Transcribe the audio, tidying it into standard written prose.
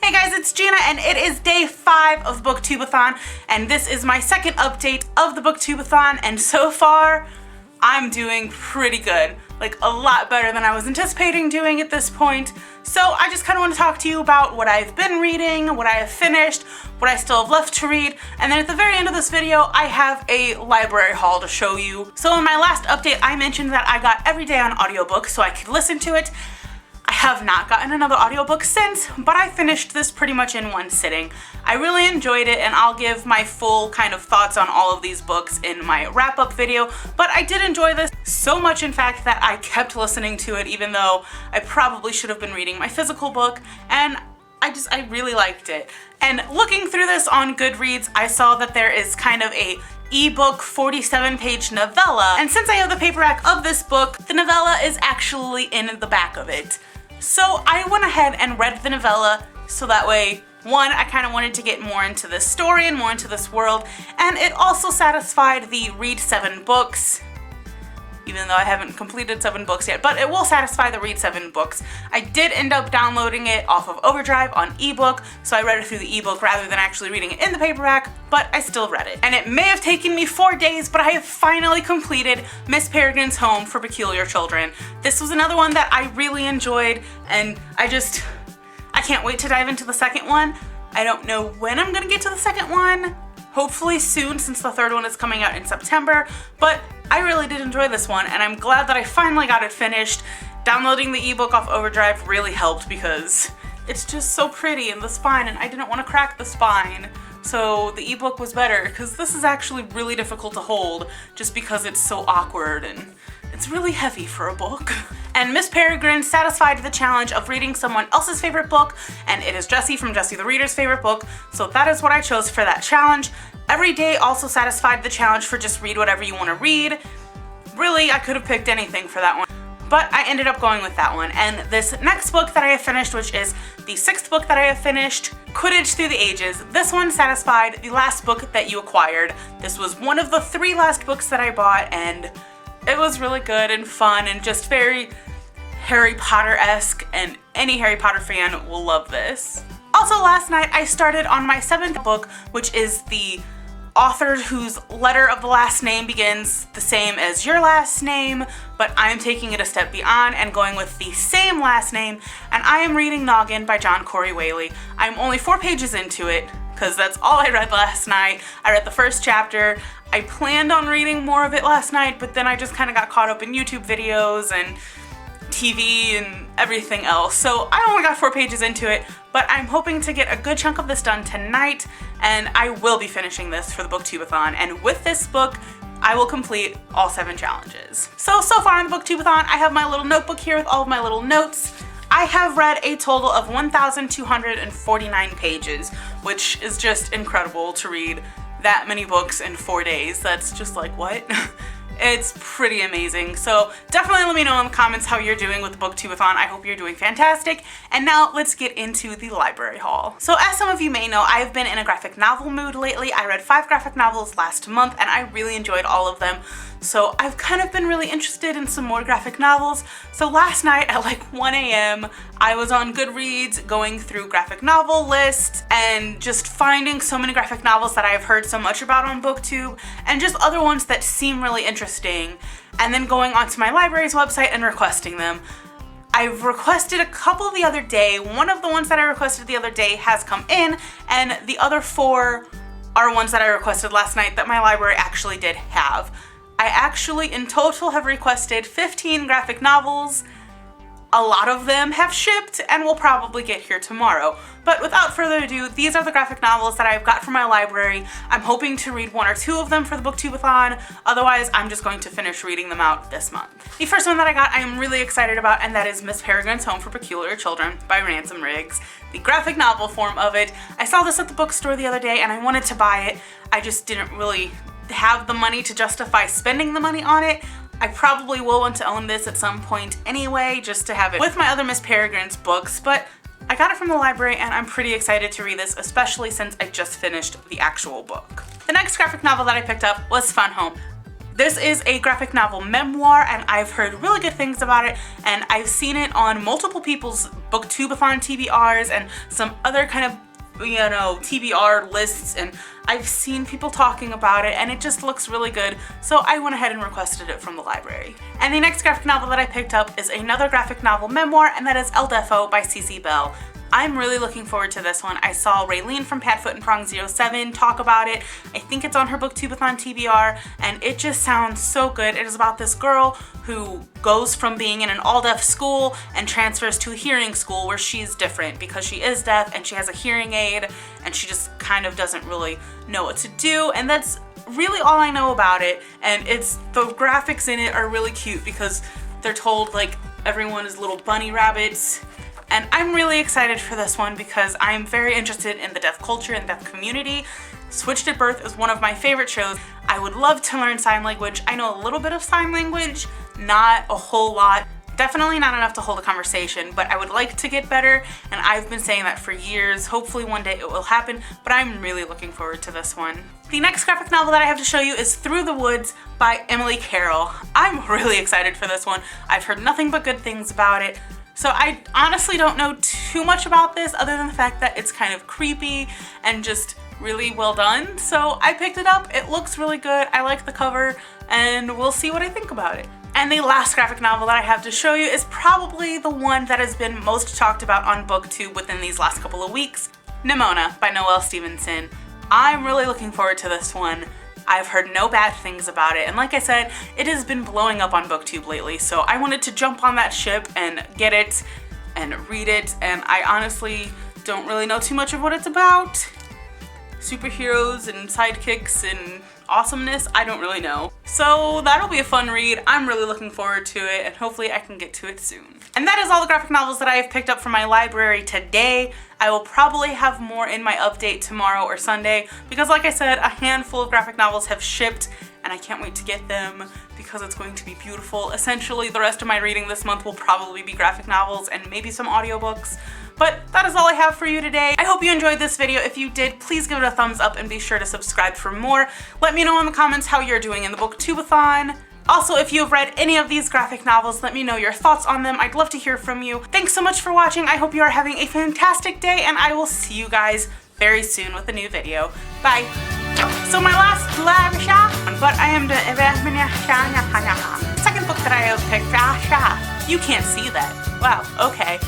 Hey guys, it's Gina and it is day 5 of BookTubeAthon, and this is my second update of the BookTubeAthon, and so far I'm doing pretty good. Like a lot better than I was anticipating doing at this point. So I just kind of want to talk to you about what I've been reading, what I have finished, what I still have left to read, and then at the very end of this video I have a library haul to show you. So in my last update I mentioned that I got every day on audiobook so I could listen to it. I have not gotten another audiobook since, but I finished this pretty much in one sitting. I really enjoyed it, and I'll give my full kind of thoughts on all of these books in my wrap-up video, but I did enjoy this so much, in fact, that I kept listening to it even though I probably should have been reading my physical book, and I really liked it. And looking through this on Goodreads, I saw that there is kind of a ebook 47-page novella, and since I have the paperback of this book, the novella is actually in the back of it. So I went ahead and read the novella so that way, one, I kind of wanted to get more into this story and more into this world, and it also satisfied the read 7 books, even though I haven't completed 7 books yet, but it will satisfy the read 7 books. I did end up downloading it off of Overdrive on ebook, so I read it through the ebook rather than actually reading it in the paperback, but I still read it. And it may have taken me 4 days, but I have finally completed Miss Peregrine's Home for Peculiar Children. This was another one that I really enjoyed, and I can't wait to dive into the second one. I don't know when I'm gonna get to the second one. Hopefully soon, since the third one is coming out in September, but I really did enjoy this one, and I'm glad that I finally got it finished. Downloading the ebook off Overdrive really helped because it's just so pretty in the spine, and I didn't want to crack the spine. So the ebook was better, because this is actually really difficult to hold just because it's so awkward and it's really heavy for a book. And Miss Peregrine satisfied the challenge of reading someone else's favorite book, and it is Jessie from Jessie the Reader's favorite book, so that is what I chose for that challenge. Every Day also satisfied the challenge for just read whatever you want to read. Really, I could have picked anything for that one, but I ended up going with that one. And this next book that I have finished, which is the 6th book that I have finished, Quidditch Through the Ages, this one satisfied the last book that you acquired. This was one of the 3 last books that I bought, and it was really good and fun and just very Harry Potter-esque, and any Harry Potter fan will love this. Also last night I started on my 7th book, which is the author whose letter of the last name begins the same as your last name, but I'm taking it a step beyond and going with the same last name, and I am reading Noggin by John Corey Whaley. I'm only 4 pages into it, because that's all I read last night. I read the first chapter. I planned on reading more of it last night, but then I just kind of got caught up in YouTube videos and TV and everything else. So I only got 4 pages into it, but I'm hoping to get a good chunk of this done tonight, and I will be finishing this for the BookTubeAthon. And with this book, I will complete all 7 challenges. So far on the BookTubeAthon, I have my little notebook here with all of my little notes. I have read a total of 1,249 pages, which is just incredible to read that many books in 4 days. That's just like, what? It's pretty amazing. So definitely let me know in the comments how you're doing with the BookTubeAthon. I hope you're doing fantastic. And now let's get into the library haul. So as some of you may know, I've been in a graphic novel mood lately. I read 5 graphic novels last month and I really enjoyed all of them. So I've kind of been really interested in some more graphic novels. So last night at like 1 a.m. I was on Goodreads going through graphic novel lists and just finding so many graphic novels that I've heard so much about on BookTube, and just other ones that seem really interesting, and then going onto my library's website and requesting them. I've requested a couple the other day. One of the ones that I requested the other day has come in, and the other 4 are ones that I requested last night that my library actually did have. I actually in total have requested 15 graphic novels. A lot of them have shipped and will probably get here tomorrow. But without further ado, these are the graphic novels that I've got from my library. I'm hoping to read 1 or 2 of them for the BookTubeAthon. Otherwise, I'm just going to finish reading them out this month. The first one that I got I am really excited about, and that is Miss Peregrine's Home for Peculiar Children by Ransom Riggs. The graphic novel form of it. I saw this at the bookstore the other day and I wanted to buy it. I just didn't really have the money to justify spending the money on it. I probably will want to own this at some point anyway, just to have it with my other Miss Peregrine's books, but I got it from the library and I'm pretty excited to read this, especially since I just finished the actual book. The next graphic novel that I picked up was Fun Home. This is a graphic novel memoir, and I've heard really good things about it, and I've seen it on multiple people's BookTubeAthon TBRs and some other kind of, TBR lists, and I've seen people talking about it, and it just looks really good, so I went ahead and requested it from the library. And the next graphic novel that I picked up is another graphic novel memoir, and that is El Defo by CC Bell. I'm really looking forward to this one. I saw Raylene from Padfoot and Prong 07 talk about it. I think it's on her BookTubeAthon TBR, and it just sounds so good. It is about this girl who goes from being in an all-deaf school and transfers to a hearing school where she's different because she is deaf and she has a hearing aid and she just kind of doesn't really know what to do, and that's really all I know about it. And the graphics in it are really cute because they're told like everyone is little bunny rabbits. And I'm really excited for this one because I'm very interested in the deaf culture and deaf community. Switched at Birth is one of my favorite shows. I would love to learn sign language. I know a little bit of sign language, not a whole lot. Definitely not enough to hold a conversation, but I would like to get better, and I've been saying that for years. Hopefully one day it will happen, but I'm really looking forward to this one. The next graphic novel that I have to show you is Through the Woods by Emily Carroll. I'm really excited for this one. I've heard nothing but good things about it. So I honestly don't know too much about this other than the fact that it's kind of creepy and just really well done. So I picked it up. It looks really good. I like the cover, and we'll see what I think about it. And the last graphic novel that I have to show you is probably the one that has been most talked about on BookTube within these last couple of weeks, Nimona by Noelle Stevenson. I'm really looking forward to this one. I've heard no bad things about it, and like I said, it has been blowing up on BookTube lately, so I wanted to jump on that ship and get it and read it, and I honestly don't really know too much of what it's about. Superheroes and sidekicks and awesomeness, I don't really know. So that'll be a fun read. I'm really looking forward to it, and hopefully I can get to it soon. And that is all the graphic novels that I have picked up from my library today. I will probably have more in my update tomorrow or Sunday because, like I said, a handful of graphic novels have shipped, and I can't wait to get them because it's going to be beautiful. Essentially, the rest of my reading this month will probably be graphic novels and maybe some audiobooks. But that is all I have for you today. I hope you enjoyed this video. If you did, please give it a thumbs up and be sure to subscribe for more. Let me know in the comments how you're doing in the BookTubeAthon. Also, if you've read any of these graphic novels, let me know your thoughts on them. I'd love to hear from you. Thanks so much for watching. I hope you are having a fantastic day, and I will see you guys very soon with a new video. Bye. So my last live shot, but I am the second book that I have picked. You can't see that. Wow, okay.